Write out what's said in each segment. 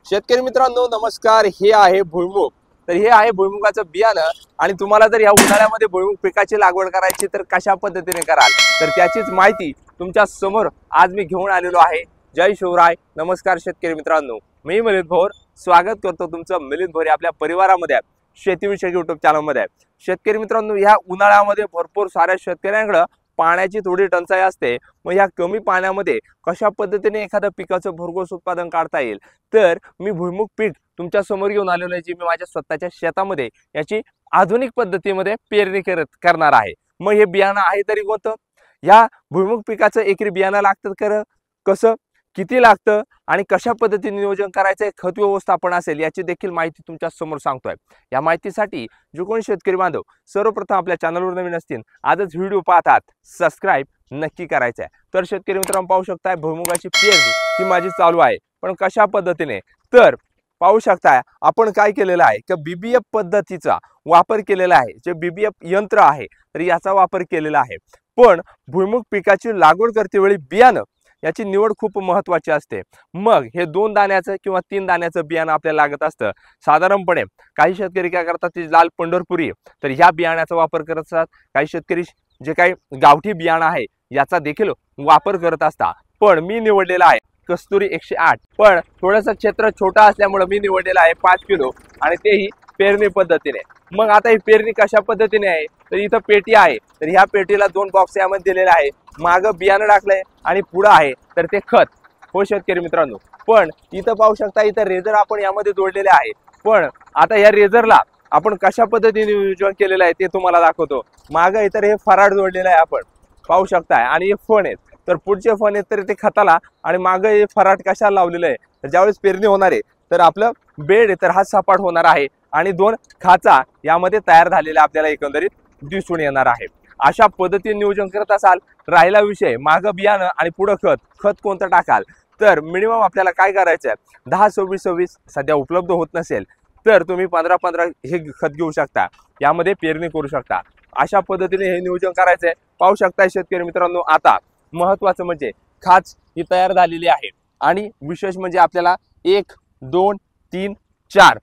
शेतकरी मित्रांनो नमस्कार। हे आहे भुईमुग। तर हे आहे भुईमुगाचं बियाणं आणि तुम्हाला जर या उन्हाळ्यामध्ये भुईमुग पिकाची लागवड करायची तर कशा पद्धतीने कराल तर त्याचीच माहिती तुमच्या समोर आज मी घेऊन आलेलो आहे। जय शिवराय। नमस्कार शेतकरी मित्रांनो, मी मिलिंद भोर स्वागत करतो तुमचं मिलिंद भोर आपल्या परिवारामध्ये शेतीविषयक YouTube चॅनलमध्ये। शेतकरी मित्रांनो, या उन्हाळ्यामध्ये भरपूर साऱ्या शेतकऱ्यांकडे पाण्याची थोडी टंचाई असते। मग या कमी पाण्यामध्ये कशा पद्धतीने एखाद्या पिकाचं भरघोस उत्पादन काढता येईल तर मी भुईमुग पीक तुमच्या समोर घेऊन आलेलो आहे, जी मी माझ्या स्वतःच्या शेतामध्ये याची आधुनिक पद्धतीमध्ये पेरणी करणार आहे। मग हे बियाणं आहे तरी कोणतं, या भुईमुग पिकाचं एकरी बियाणं लागतं कसं, किती लागतं आणि कशा पद्धतीने नियोजन करायचं, खत व्यवस्थापन असेल याची देखील माहिती तुमच्या समोर सांगतोय। या माहितीसाठी जो कोणी शेतकरी बांधव सर्वप्रथम आपल्या चॅनलवर नवीन असतील आजच व्हिडिओ पाहतात सबस्क्राइब नक्की करायचं आहे। तर शेतकरी मित्रांनो पाहू शकताय भुईमुगाची पेरणी ही माझी चालू आहे, पण कशा पद्धतीने तर पाहू शकताय आपण काय केलेलं आहे की BBF पद्धतीचा वापर केलेला आहे। जे BBF यंत्र आहे तर याचा वापर केलेला आहे। पण भुईमुग पिकाची लागवड करते वेळी बियाणं याची निवड खूप महत्त्वाची असते। मग हे 2 दाण्याचं किंवा 3 दाण्याचं बियाणं आपल्याला लागत असतं। साधारणपणे काही शेतकरी काय करतात ते लाल पंढरपुरी तर ह्या बियाण्याचा वापर करत असतात। काही शेतकरी जे काही गावठी बियाणं आहे याचा देखील वापर करत असतात। पण मी निवडलेला आहे कस्तुरी 108। पण थोडंसं क्षेत्र छोटा असल्यामुळे मी निवडलेला आहे 5 किलो आणि तेही पेरणी पद्धतीने। मग आता ही पेरणी कशा पद्धतीने आहे तर इथं पेटी आहे, तर ह्या पेटीला 2 बॉक्स यामध्ये दिलेले आहे। मागं बियाणं टाकलंय आणि पुढं आहे तर ते खत। हो शेतकरी मित्रांनो, पण इथं पाहू शकता इथं रेझर आपण यामध्ये जोडलेले आहे। पण आता या रेझरला आपण कशा पद्धतीने नियोजन केलेलं आहे ते तुम्हाला दाखवतो। मागं इतर हे फराड जोडलेलं आहे आपण पाहू शकताय आणि हे फण आहेत, तर पुढचे फण आहेत तर ते खताला आणि मागं हे फराट कशाला लावलेलं आहे तर ज्यावेळेस पेरणी होणार आहे तर आपलं बेड आहे तर हा सपाट होणार आहे आणि 2 खाचा यामध्ये तयार झालेला आपल्याला एकंदरीत दिसून येणार आहे। अशा पद्धतीने नियोजन करत असाल। राहिला विषय मागं बियाणं आणि पुढं खत कोणतं टाकाल तर मिनिमम आपल्याला काय करायचं आहे 10-26-26 सध्या उपलब्ध होत नसेल तर तुम्ही 15-15 हे खत घेऊ शकता, यामध्ये पेरणी करू शकता। अशा पद्धतीने हे नियोजन करायचं आहे। पाहू शकता शेतकरी मित्रांनो, आता महत्त्वाचं म्हणजे खाच ही तयार झालेली आहे आणि विशेष म्हणजे आपल्याला 1 2 3 4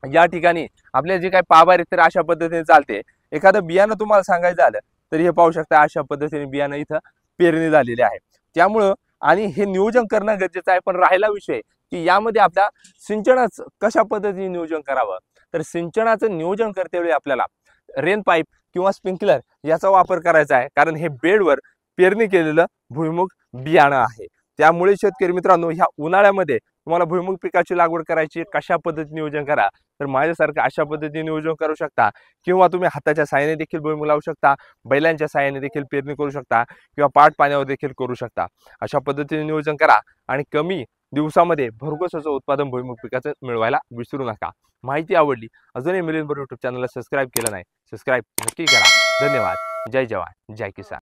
या ठिकाणी आपले जे काही पाभार आहेत तर अशा पद्धतीने चालते। एखादं बियाणं तुम्हाला सांगायचं झालं तर हे पाहू शकता अशा पद्धतीने बियाणं इथं पेरणी झालेली आहे। त्यामुळं आणि हे नियोजन करणं गरजेचं आहे। पण राहिला विषय की यामध्ये आपल्या सिंचनाचं कशा पद्धतीने नियोजन करावं तर सिंचनाचं नियोजन करतेवेळी आपल्याला रेन पाईप किंवा स्प्रिंकलर याचा वापर करायचा आहे, कारण हे बेडवर पेरणी केलेलं भुईमुग बियाणं आहे। त्यामुळे शेतकरी मित्रांनो, ह्या उन्हाळ्यामध्ये तुम्हाला भुईमुग पिकाची लागवड करायची कशा पद्धतीने नियोजन करा तर माझ्यासारखं अशा पद्धतीने नियोजन करू शकता, किंवा तुम्ही हाताच्या साहाय्याने देखील भुईमुग लावू शकता, बैलांच्या साहाय्याने देखील पेरणी करू शकता किंवा पाट पाण्यावर देखील करू शकता। अशा पद्धतीने नियोजन करा आणि कमी दिवसामध्ये भरघोस असं उत्पादन भुईमुग पिकाचं मिळवायला विसरू नका। माहिती आवडली अजूनही मिलिंद भोर YouTube चॅनलला सबस्क्राइब केलं नाही सबस्क्राइब नक्की करा। धन्यवाद। जय जवान जय किसान।